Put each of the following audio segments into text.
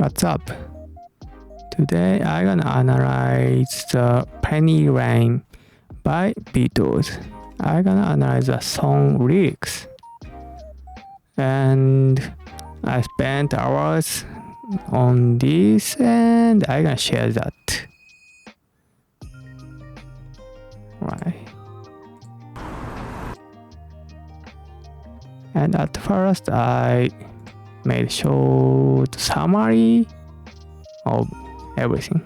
What's up? Today I'm gonna analyze the Penny Lane by Beatles. I'm gonna analyze the song lyrics. And I spent hours on this and I'm gonna share that. Right. And at first I made a short summary of everything.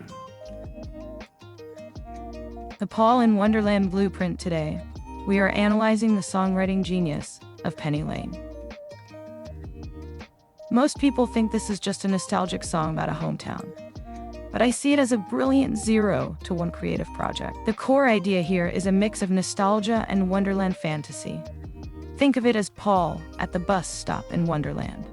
The Paul in Wonderland blueprint today. We are analyzing the songwriting genius of Penny Lane. Most people think this is just a nostalgic song about a hometown, but I see it as a brilliant 0 to 1 creative project. The core idea here is a mix of nostalgia and Wonderland fantasy. Think of it as Paul at the bus stop in Wonderland.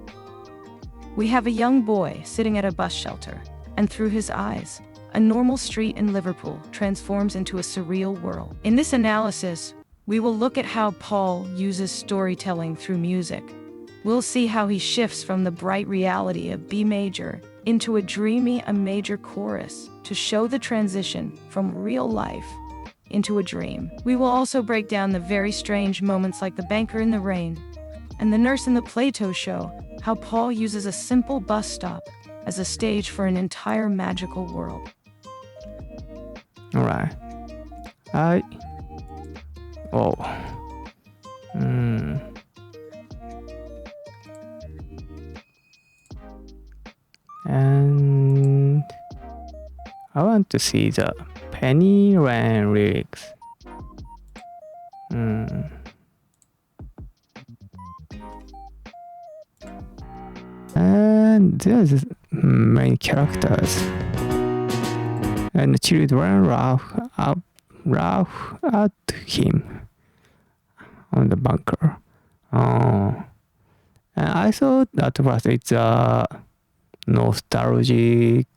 We have a young boy sitting at a bus shelter, and through his eyes, a normal street in Liverpool transforms into a surreal world. In this analysis, we will look at how Paul uses storytelling through music. We'll see how he shifts from the bright reality of B major into a dreamy A major chorus to show the transition from real life into a dream. We will also break down the very strange moments like the banker in the rain and the nurse in the Plato show, how Paul uses a simple bus stop as a stage for an entire magical world. Alright. And I want to see the Penny Lane lyrics. And there's many characters. And the children laugh at him on the bunker. And I thought at first it's a nostalgic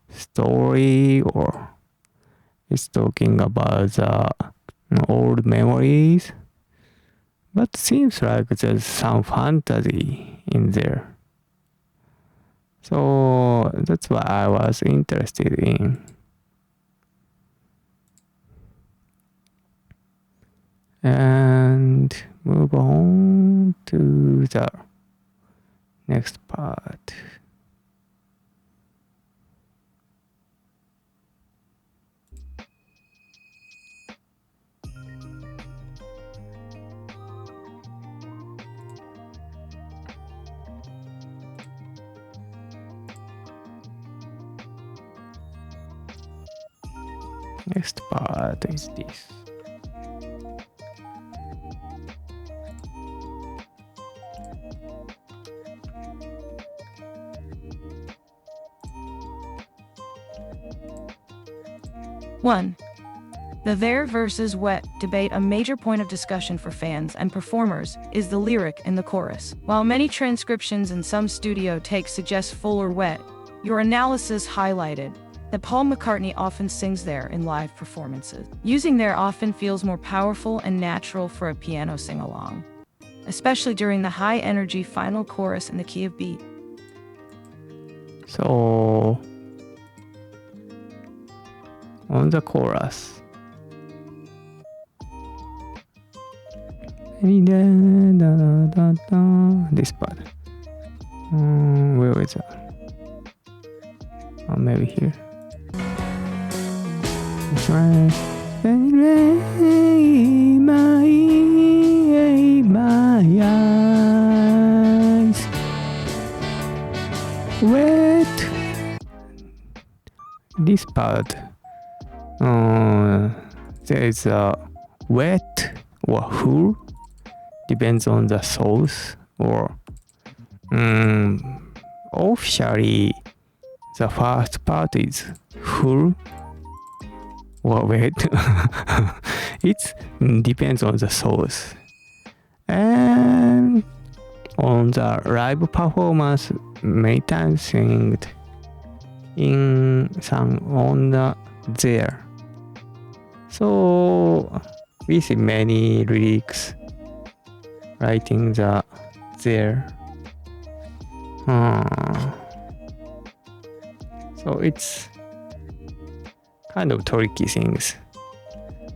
story, or it's talking about the old memories, but seems like there's some fantasy in there. So that's what I was interested in. And move on to the next part. Next part is this. One, the there versus wet debate. A major point of discussion for fans and performers is the lyric in the chorus. While many transcriptions and some studio takes suggest full or wet, your analysis highlighted that Paul McCartney often sings there in live performances. Using there often feels more powerful and natural for a piano sing-along, especially during the high-energy final chorus in the key of B. So, on the chorus, this part. Where is it? Oh, maybe here. That's right. My eyes wet. This part, there is a wet or full, depends on the source, or officially the first part is full or wet. It depends on the source. And on the live performance, many times sung on the there. So we see many lyrics writing the there. So it's kind of tricky things.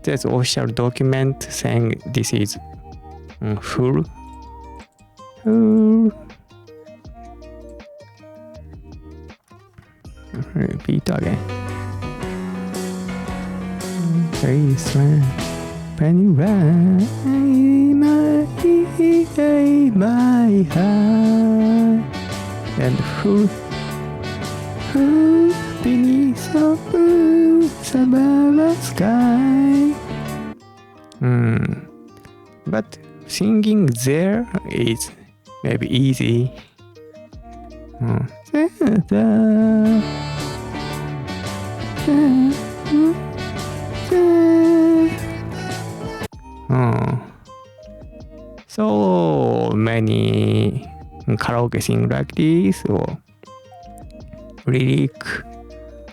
There's official document saying this is full. Repeat again. Baseline, penny right, my heart, and full beneath the blue summer sky. But singing there is maybe easy. So many karaoke sing like this or lyric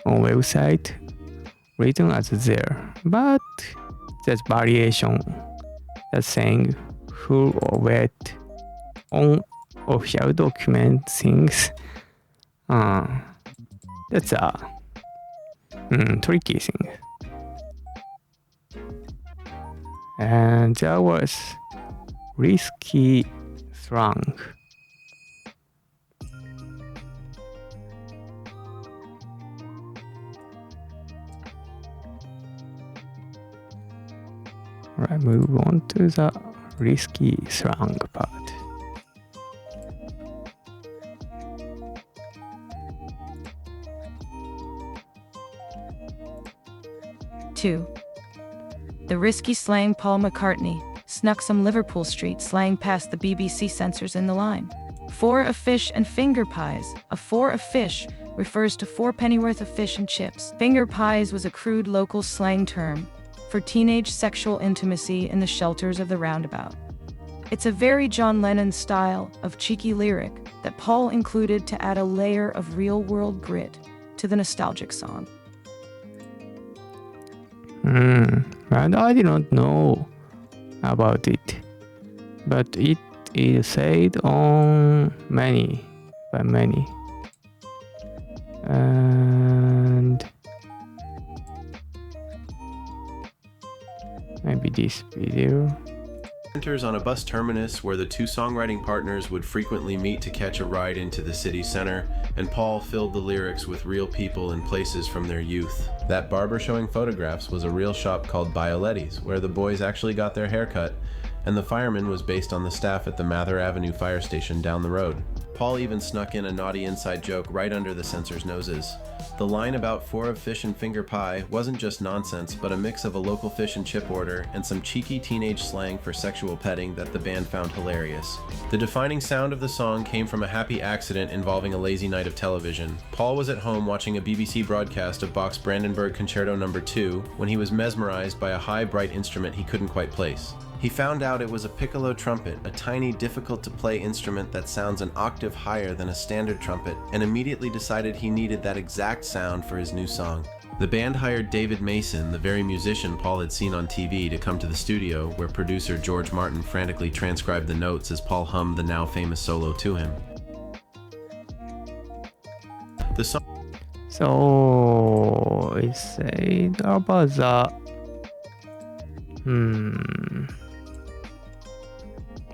on website written as there, but there's variation that's saying full or wet on official document things. That's a tricky thing. And there was risky slang. Alright, move on to the risky slang part. Two, the risky slang. Paul McCartney snuck some Liverpool Street slang past the BBC censors in the line. 4 of fish and finger pies. A 4 of fish refers to 4 pennyworth of fish and chips. Finger pies was a crude local slang term for teenage sexual intimacy in the shelters of the roundabout. It's a very John Lennon style of cheeky lyric that Paul included to add a layer of real-world grit to the nostalgic song. And I did not know about it, but it is said on many, and maybe this video. Enters on a bus terminus where the 2 songwriting partners would frequently meet to catch a ride into the city center, and Paul filled the lyrics with real people and places from their youth. That barber showing photographs was a real shop called Bioletti's, where the boys actually got their hair cut, and the fireman was based on the staff at the Mather Avenue fire station down the road. Paul even snuck in a naughty inside joke right under the censors' noses. The line about 4 of fish and finger pie wasn't just nonsense, but a mix of a local fish and chip order and some cheeky teenage slang for sexual petting that the band found hilarious. The defining sound of the song came from a happy accident involving a lazy night of television. Paul was at home watching a BBC broadcast of Bach's Brandenburg Concerto No. 2 when he was mesmerized by a high, bright instrument he couldn't quite place. He found out it was a Piccolo Trumpet, a tiny, difficult-to-play instrument that sounds an octave higher than a standard trumpet, and immediately decided he needed that exact sound for his new song. The band hired David Mason, the very musician Paul had seen on TV, to come to the studio, where producer George Martin frantically transcribed the notes as Paul hummed the now famous solo to him. The song... So, it said about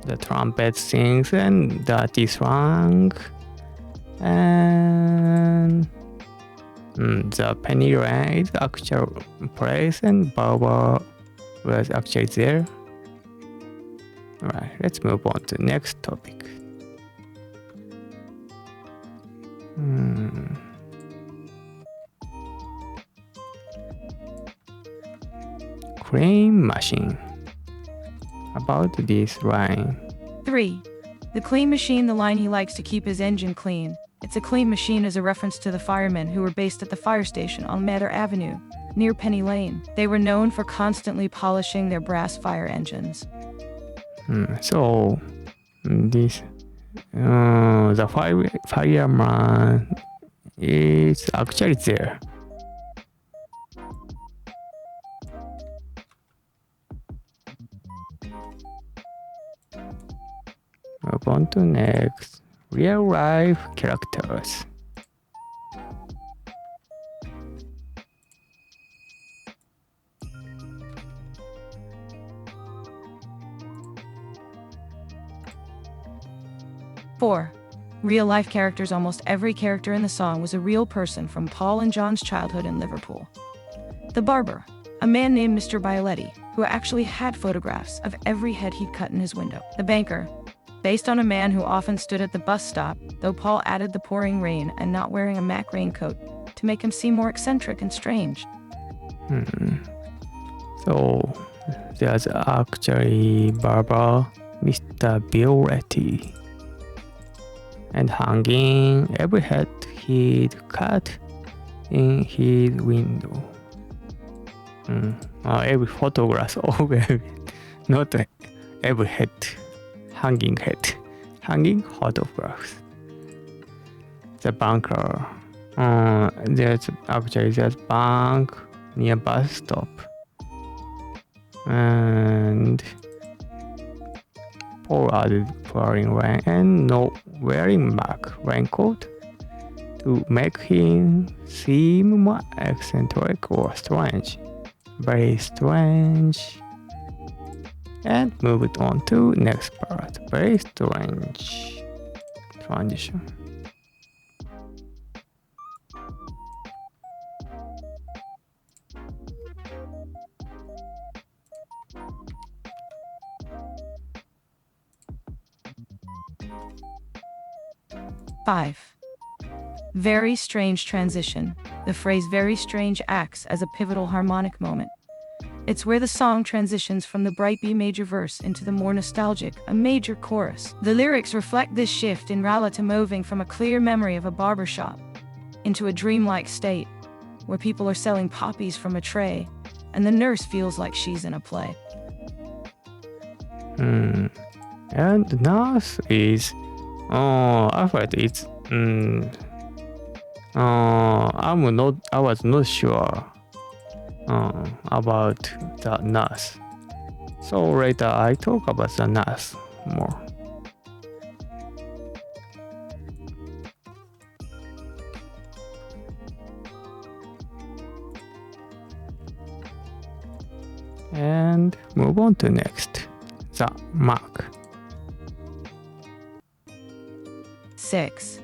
the trumpet sings and dirty slang, and the penny rain is the actual place, and Barber was actually there. Alright, let's move on to the next topic. Cream machine. About this line. 3. The clean machine. The line he likes to keep his engine clean. It's a clean machine is a reference to the firemen who were based at the fire station on Mather Avenue, near Penny Lane. They were known for constantly polishing their brass fire engines. So, this the fireman is actually there. Move on to next. real life characters. Four, real life characters. Almost every character in the song was a real person from Paul and John's childhood in Liverpool. The barber, a man named Mr. Bioletti, who actually had photographs of every head he'd cut in his window. The banker, based on a man who often stood at the bus stop, though Paul added the pouring rain and not wearing a Mac raincoat to make him seem more eccentric and strange. So there's actually Barber, Mr. Bioletti, and hanging every head he'd cut in his window. Every photograph of every, not every head, hanging photographs. The banker, there's bank near bus stop, and Paul added pouring rain and no wearing Mac raincoat to make him seem more eccentric or strange. Very strange. And move it on to next part. Very strange transition. Five, very strange transition. The phrase very strange acts as a pivotal harmonic moment. It's where the song transitions from the bright B major verse into the more nostalgic, a major chorus. The lyrics reflect this shift in reality, moving from a clear memory of a barber shop into a dreamlike state where people are selling poppies from a tray and the nurse feels like she's in a play. And the nurse is I thought it's I was not sure about the nurse. So later I talk about the nurse more. And move on to next, the Mac. 6.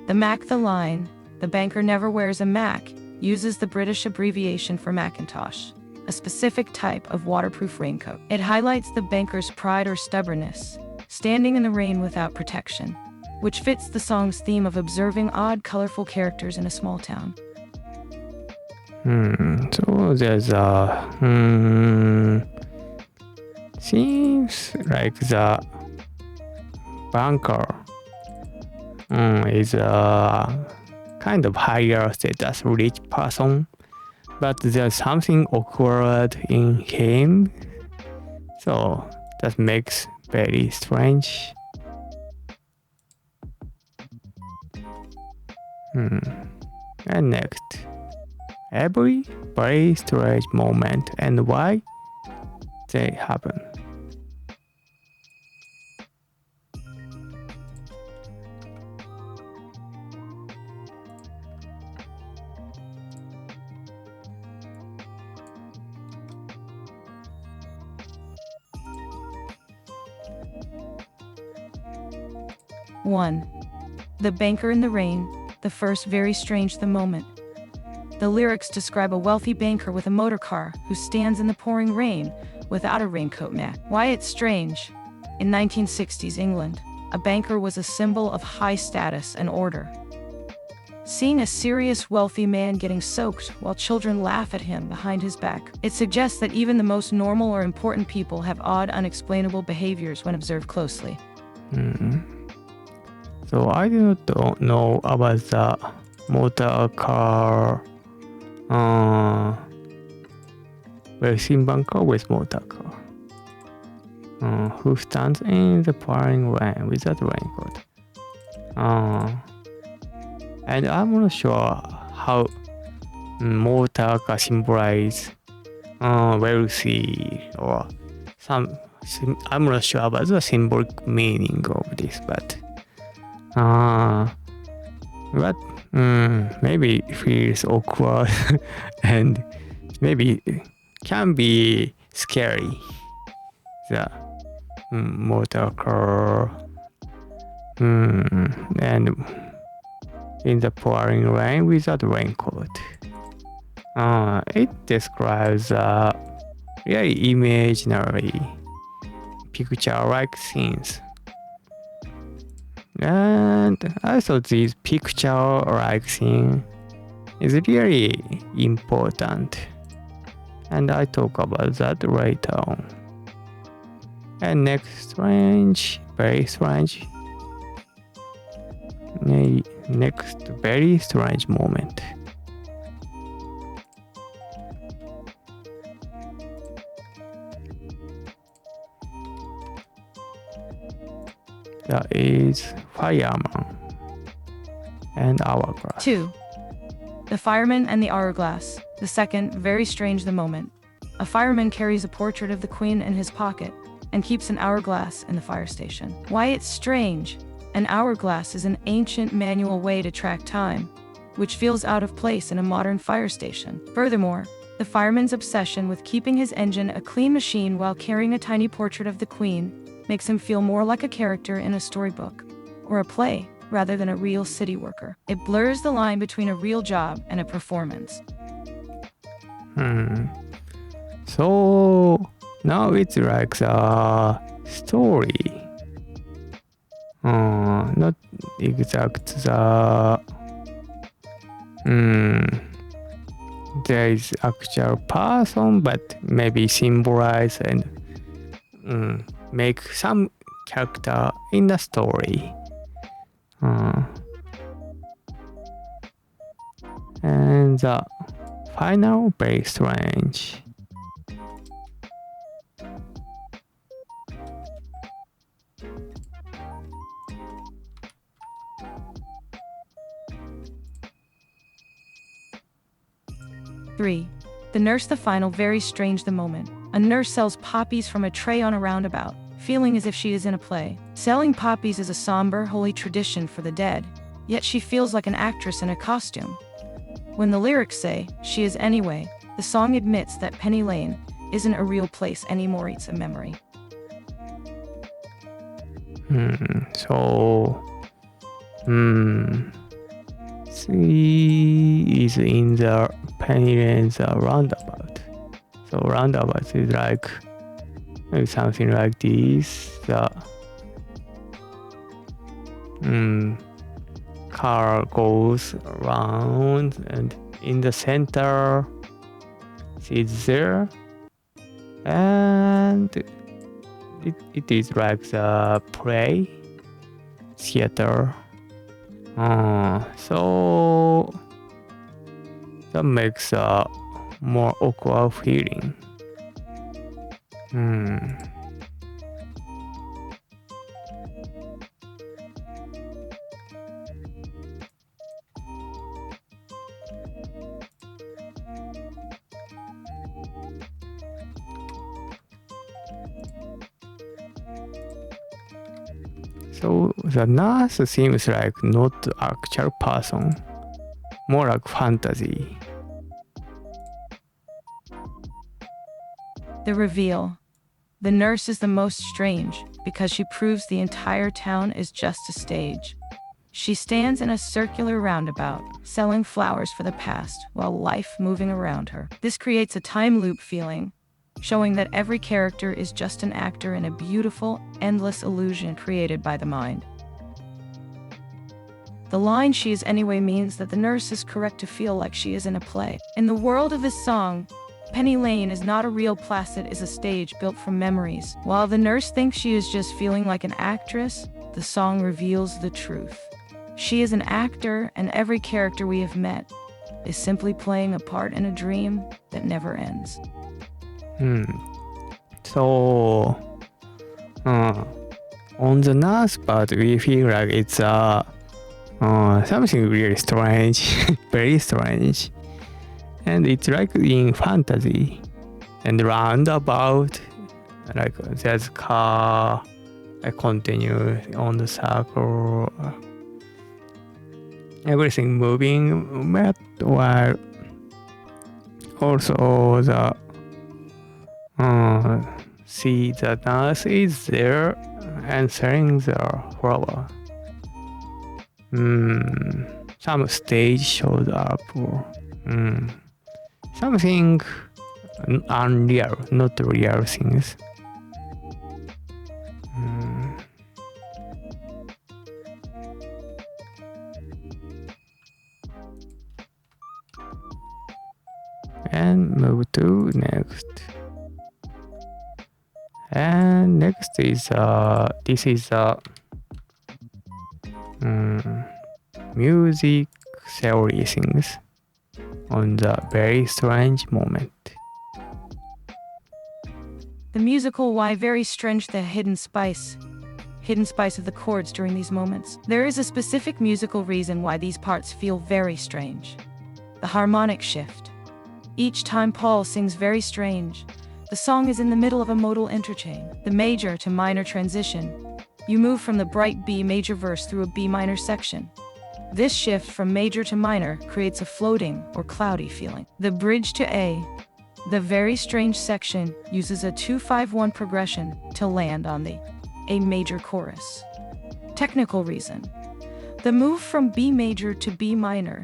The Mac. The line, "The banker never wears a Mac," uses the British abbreviation for Macintosh, a specific type of waterproof raincoat. It highlights the banker's pride or stubbornness, standing in the rain without protection, which fits the song's theme of observing odd, colorful characters in a small town. So there's seems like the banker is a kind of higher status rich person, but there's something awkward in him, so that makes very strange. And next, every very strange moment and why they happen. One, the banker in the rain. The first, very strange the moment. The lyrics describe a wealthy banker with a motor car who stands in the pouring rain without a raincoat. Why it's strange? In 1960s England, a banker was a symbol of high status and order. Seeing a serious wealthy man getting soaked while children laugh at him behind his back, it suggests that even the most normal or important people have odd, unexplainable behaviors when observed closely. So I don't know about the motor car racing banker with motor car who stands in the pouring rain without raincoat. And I'm not sure how motor car symbolize wealthy or some. I'm not sure about the symbolic meaning of this, but But maybe feels awkward and maybe can be scary. The motor car and in the pouring rain without raincoat. It describes really imaginary picture-like scenes. And I thought this picture-like scene is really important. And I talk about that later on. And next strange, very strange. Next very strange moment. That is Fireman and Hourglass. 2. The Fireman and the Hourglass. The second, very strange the moment. A fireman carries a portrait of the Queen in his pocket and keeps an hourglass in the fire station. Why it's strange? An hourglass is an ancient manual way to track time, which feels out of place in a modern fire station. Furthermore, the fireman's obsession with keeping his engine a clean machine while carrying a tiny portrait of the Queen makes him feel more like a character in a storybook or a play rather than a real city worker. It blurs the line between a real job and a performance. So now it's like a story. Not exact the there is actual person, but maybe symbolize and make some character in the story. And the final very strange. Three. The nurse. The final, very strange the moment. A nurse sells poppies from a tray on a roundabout, feeling as if she is in a play. Selling poppies is a somber, holy tradition for the dead, yet she feels like an actress in a costume. When the lyrics say, "She is anyway," the song admits that Penny Lane isn't a real place anymore, it's a memory. She is in the Penny Lane's roundabout. So roundabout is like maybe something like this. The car goes around and in the center she's there, and it is like the play theater. So that makes a more awkward feeling. So the nurse seems like not actual person, more like fantasy. The reveal. The nurse is the most strange because she proves the entire town is just a stage. She stands in a circular roundabout, selling flowers for the past while life moving around her. This creates a time loop feeling, showing that every character is just an actor in a beautiful, endless illusion created by the mind. The line "she is anyway" means that the nurse is correct to feel like she is in a play. In the world of this song, Penny Lane is not a real place, it is a stage built from memories. While the nurse thinks she is just feeling like an actress, the song reveals the truth. She is an actor, and every character we have met is simply playing a part in a dream that never ends. So on the nurse part, we feel like it's something really strange, very strange, and it's like in fantasy and roundabout, like there's car, I continue on the circle, everything moving, but while also see the nurse is there answering the flower. Some stage shows up. Something unreal, not real things. And move to next. And next is this is music theory things on the very strange moment. The musical why very strange, the hidden spice of the chords during these moments. There is a specific musical reason why these parts feel very strange. The harmonic shift. Each time Paul sings very strange, the song is in the middle of a modal interchange, the major to minor transition. You move from the bright B major verse through a B minor section. This shift from major to minor creates a floating or cloudy feeling. The bridge to A. The very strange section uses a 2-5-1 progression to land on the A major chorus. Technical reason. The move from B major to B minor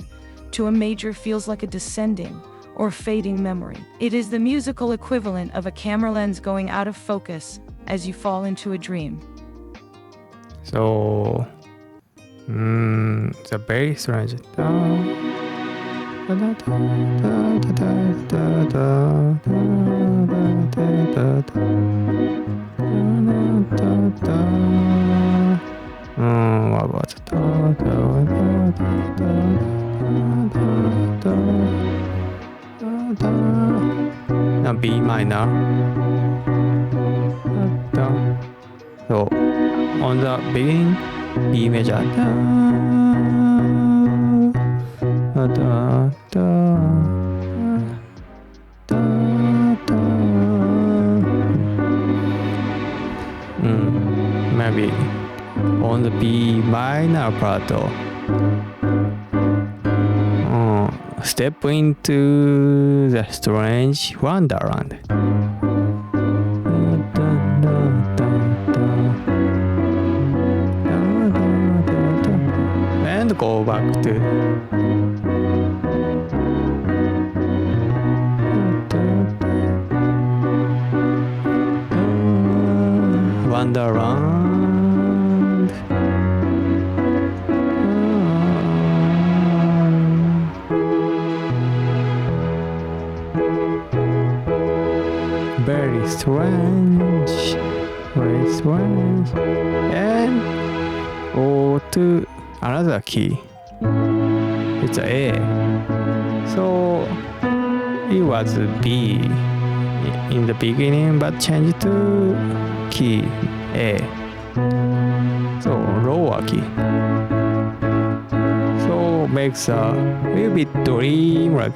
to a major feels like a descending or fading memory. It is the musical equivalent of a camera lens going out of focus as you fall into a dream. So, the very strange. What was it? Now B minor. So on the beginning, B major. Maybe on the B minor part. Step into the strange Wonderland. And go back to Wonderland. Very strange, very strange. And go to another key. It's A. So it was B in the beginning, but changed to key A. So lower key. So makes a little bit dream like.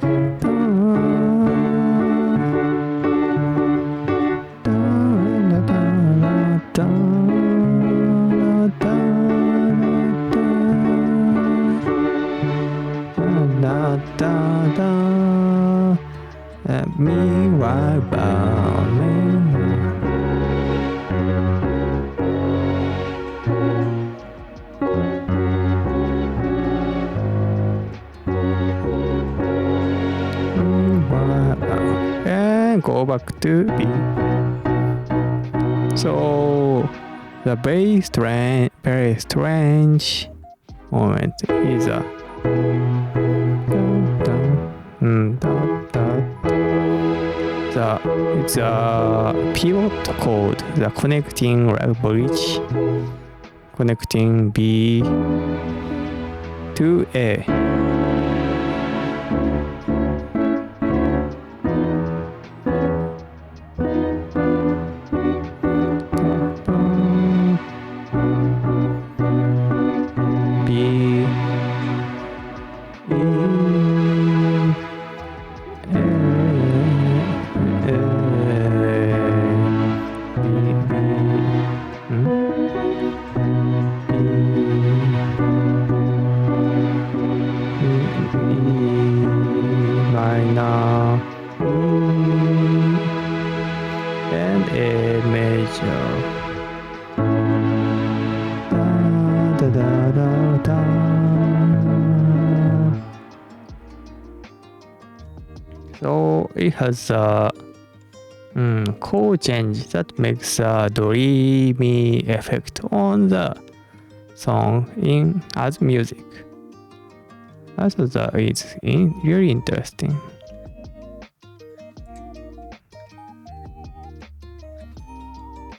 Meanwhile, and go back to B. So the very strange moment is a it's a pivot chord, the connecting like bridge, connecting B to A. Da, da, da, da. So it has a chord change that makes a dreamy effect on the song in as music. So that is really interesting.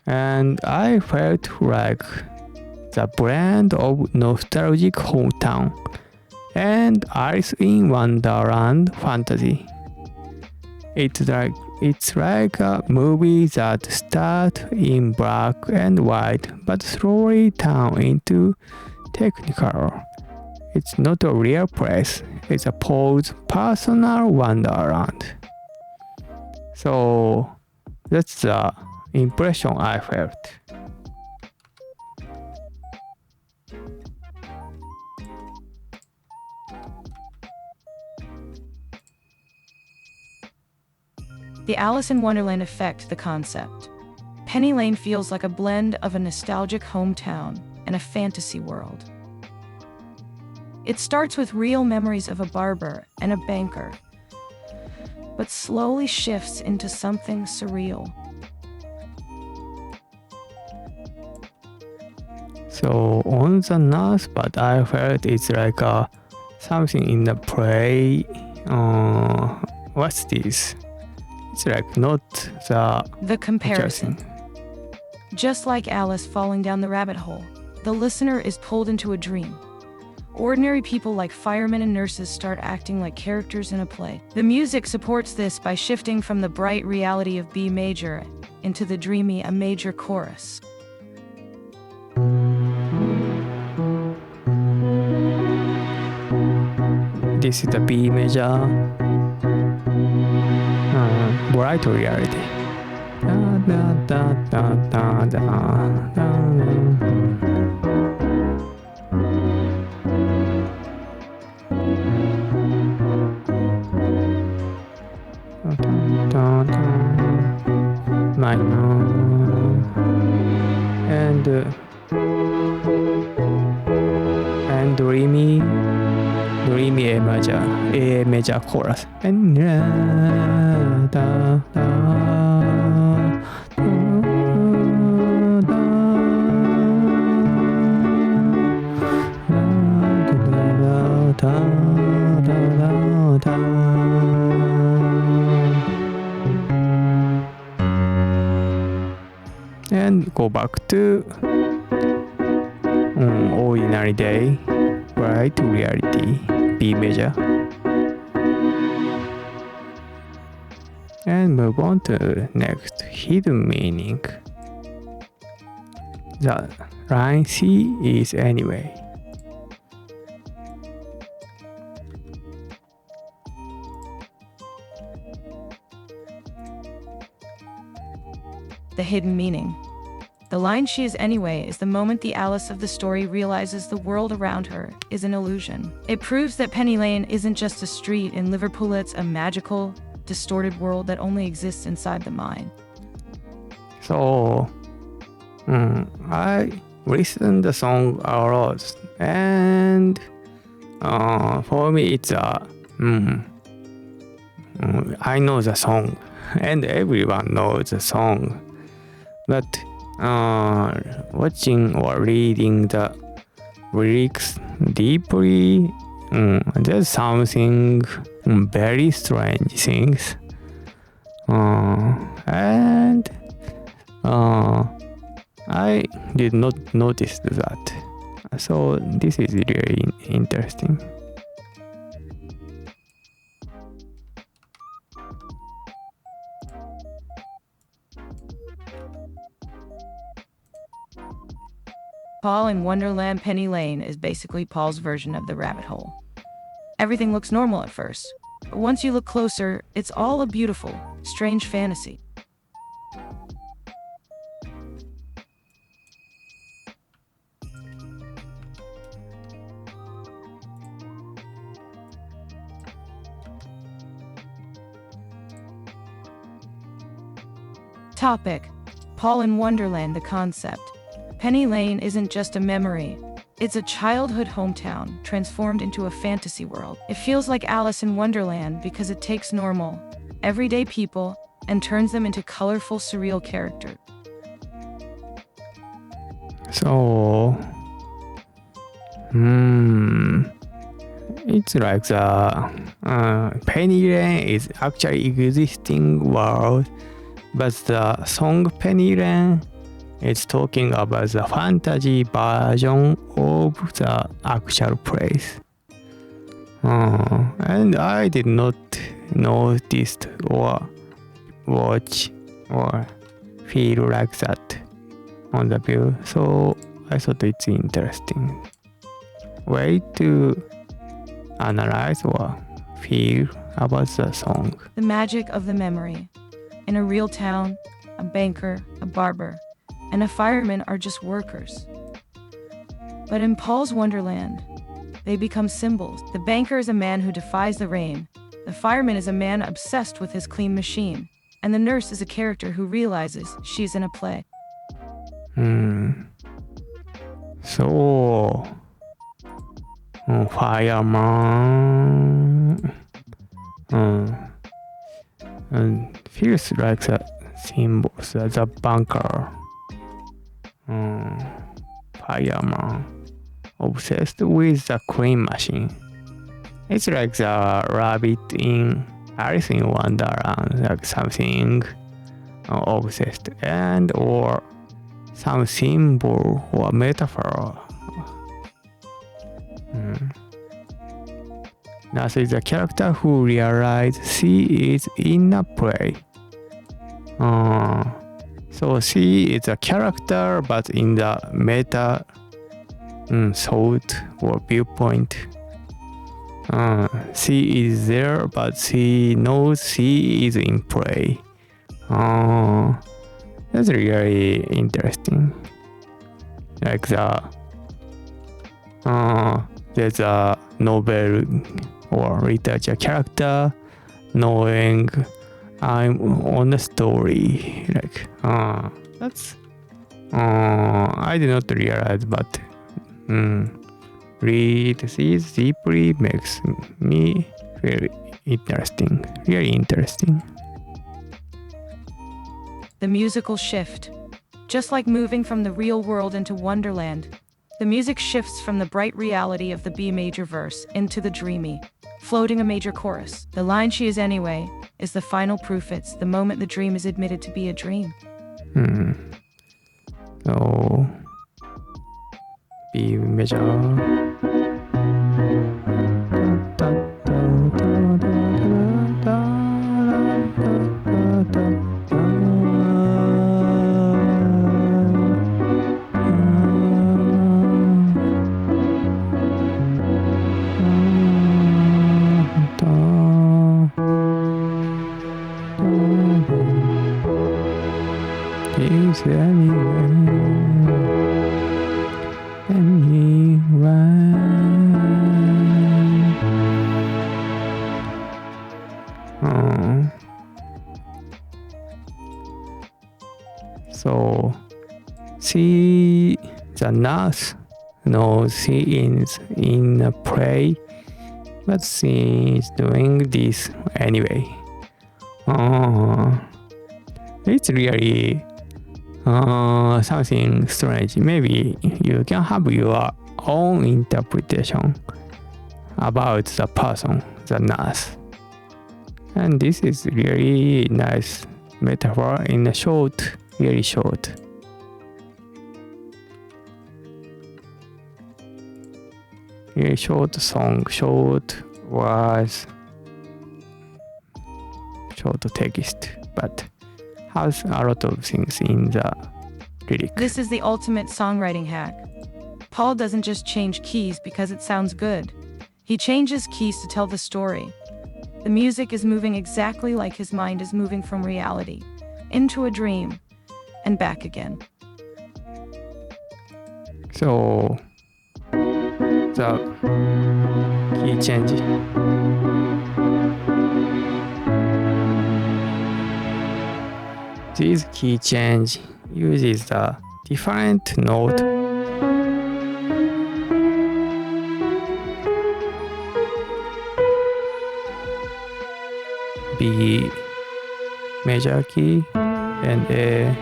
And I felt like the blend of nostalgic hometown and Alice in Wonderland fantasy. It's like a movie that starts in black and white but slowly turns into technicolor. It's not a real place, it's a Paul's personal wonderland. So that's the impression I felt. The Alice in Wonderland effect, the concept. Penny Lane feels like a blend of a nostalgic hometown and a fantasy world. It starts with real memories of a barber and a banker, but slowly shifts into something surreal. So on the nurse part, I felt it's like something in the play. What's this? It's like not The comparison. Just like Alice falling down the rabbit hole, the listener is pulled into a dream. Ordinary people like firemen and nurses start acting like characters in a play. The music supports this by shifting from the bright reality of B major into the dreamy A major chorus. This is the B major bright reality. Da, da, da, da, da, da, da. Minor and dreamy A major chorus and da, da, and go back to ordinary day, bright reality, B major, and move on to next hidden meaning. The line C is anyway. The hidden meaning. The line "she is anyway" is the moment the Alice of the story realizes the world around her is an illusion. It proves that Penny Lane isn't just a street in Liverpool, it's a magical, distorted world that only exists inside the mind. So, I listened the song a lot, and for me it's I know the song, and everyone knows the song, but watching or reading the lyrics deeply, there's something very strange things, and I did not notice that. So this is really interesting. Paul in Wonderland, Penny Lane is basically Paul's version of the rabbit hole. Everything looks normal at first, but once you look closer, it's all a beautiful, strange fantasy. Topic: Paul in Wonderland, the concept. Penny Lane isn't just a memory. It's a childhood hometown transformed into a fantasy world. It feels like Alice in Wonderland because it takes normal, everyday people and turns them into colorful, surreal characters. So, it's like the Penny Lane is actually existing world, but the song Penny Lane is talking about the fantasy version of the actual place. And I did not notice or watch or feel like that on the view, so I thought it's interesting way to analyze or feel about the song. The magic of the memory. In a real town, a banker, a barber, and a fireman are just workers. But in Paul's Wonderland, they become symbols. The banker is a man who defies the rain. The fireman is a man obsessed with his clean machine. And the nurse is a character who realizes she's in a play. So, fireman feels like the symbols, the bunker. Fireman obsessed with the clean machine. It's like the rabbit in Alice in Wonderland, like something obsessed and or some symbol or metaphor. Nurse is a character who realizes she is in a play. So she is a character but in the meta thought or viewpoint. She is there but she knows she is in play. That's really interesting. Like there's a novel or literature character knowing I'm on a story. Like that's I did not realize, but read this deeply makes me feel interesting. Really interesting. The musical shift. Just like moving from the real world into Wonderland, the music shifts from the bright reality of the B major verse into the dreamy, floating a major chorus. The line "she is anyway" is the final proof it's the moment the dream is admitted to be a dream. So B major. So she, the nurse, knows she is in a play, but she is doing this anyway. It's really something strange. Maybe you can have your own interpretation about the person, the nurse. And this is really nice metaphor in a short, really short. Really short song, short words, short text, but has a lot of things in the lyric. This is the ultimate songwriting hack. Paul doesn't just change keys because it sounds good. He changes keys to tell the story. The music is moving exactly like his mind is moving from reality into a dream and back again. So the key change. This key change uses the different note B major key and A.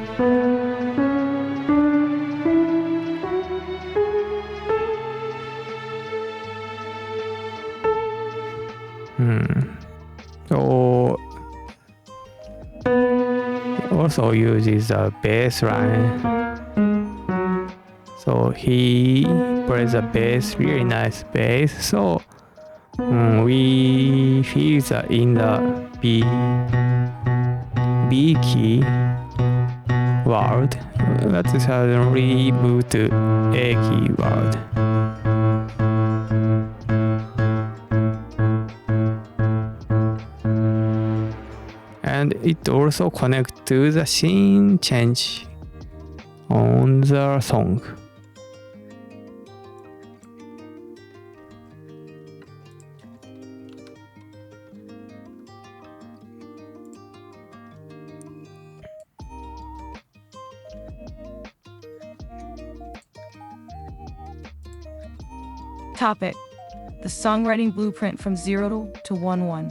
So he also uses a bass line. So he plays a bass, really nice bass. So we feel that in the B key world, but suddenly move to A key world. And it also connects to the scene change on the song. Topic: the songwriting blueprint from 0 to 1-1.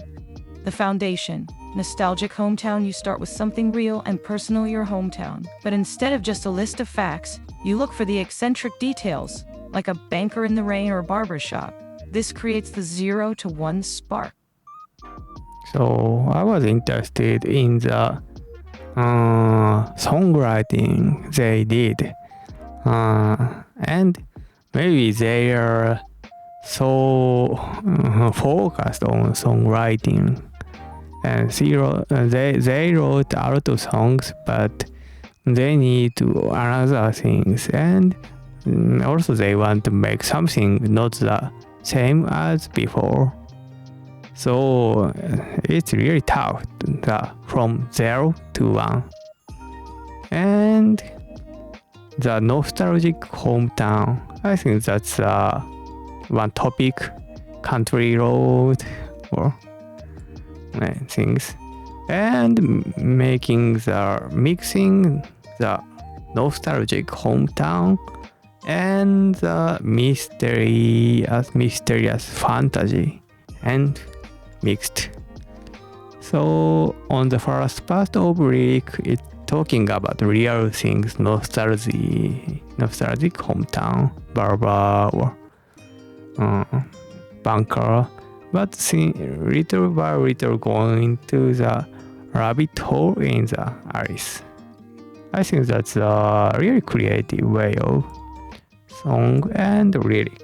The foundation. Nostalgic hometown. You start with something real and personal, your hometown. But instead of just a list of facts, you look for the eccentric details, like a banker in the rain or a barber shop. This creates the 0 to 1 spark. So I was interested in the songwriting they did. And maybe they are so focused on songwriting. And they wrote a lot of songs, but they need to another things. And also they want to make something not the same as before. So it's really tough from 0 to 1. And the nostalgic hometown, I think that's one topic, country road or things. And mixing the nostalgic hometown and the mysterious fantasy and mixed. So on the first part of lyric, it's talking about real things, nostalgic hometown, Barber or bunker. But little by little going to the rabbit hole in the Alice. I think that's a really creative way of song and lyric.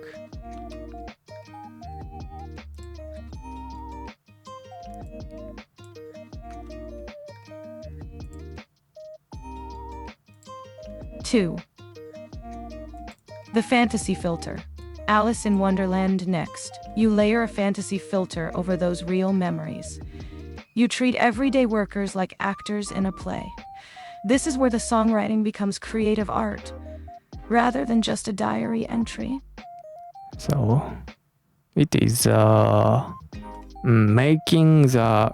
Two, the fantasy filter. Alice in Wonderland next. You layer a fantasy filter over those real memories. You treat everyday workers like actors in a play. This is where the songwriting becomes creative art, rather than just a diary entry. So it is making the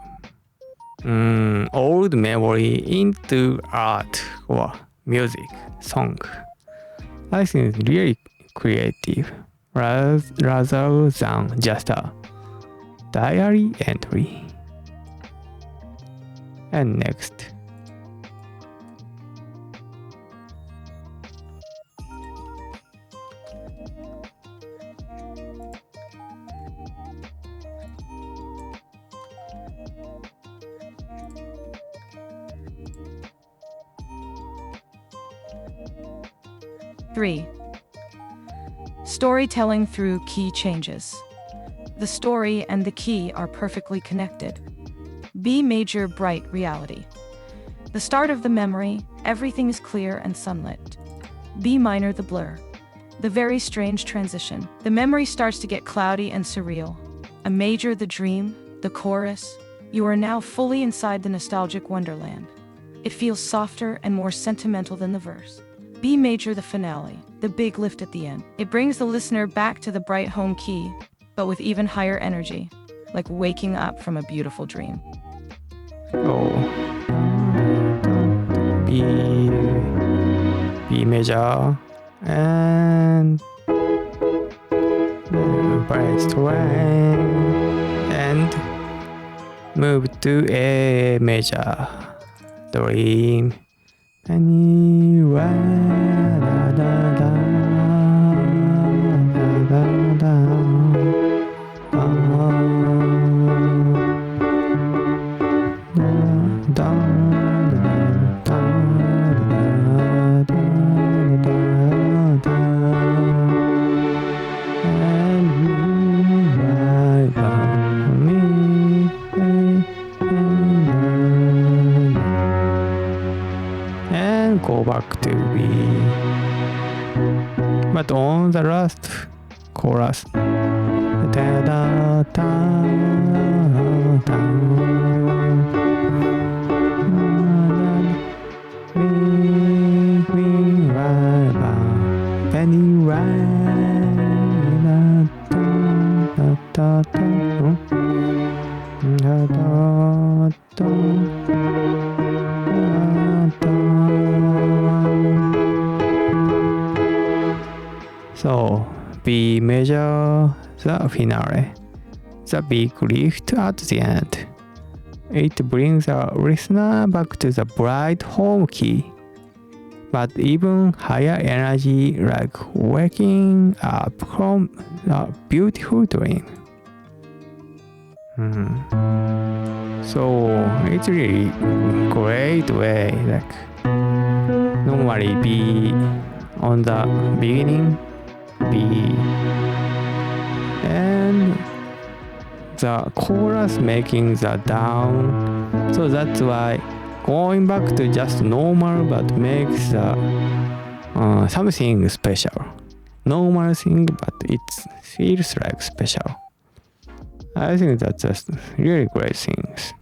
old memory into art or music, song. I think it's really creative rather than just a diary entry. And next. Three, storytelling through key changes. The story and the key are perfectly connected. B major, bright reality. The start of the memory, everything is clear and sunlit. B minor, the blur. The very strange transition. The memory starts to get cloudy and surreal. A major, the dream, the chorus. You are now fully inside the nostalgic wonderland. It feels softer and more sentimental than the verse. B major, the finale, the big lift at the end. It brings the listener back to the bright home key, but with even higher energy, like waking up from a beautiful dream. Oh, B B major and bass string and move to A major. Dream. And go back to B. But on the last chorus, da da da da. So B major, the finale, the big lift at the end. It brings a listener back to the bright home key, but even higher energy, like waking up from a beautiful dream. So it's really great way, like normally B on the beginning, B, and the chorus making the down, so that's why going back to just normal but makes something special. Normal thing, but it feels like special. I think that's just really great things.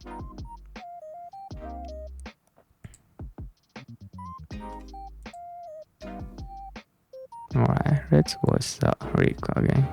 Alright, let's watch the lyric again.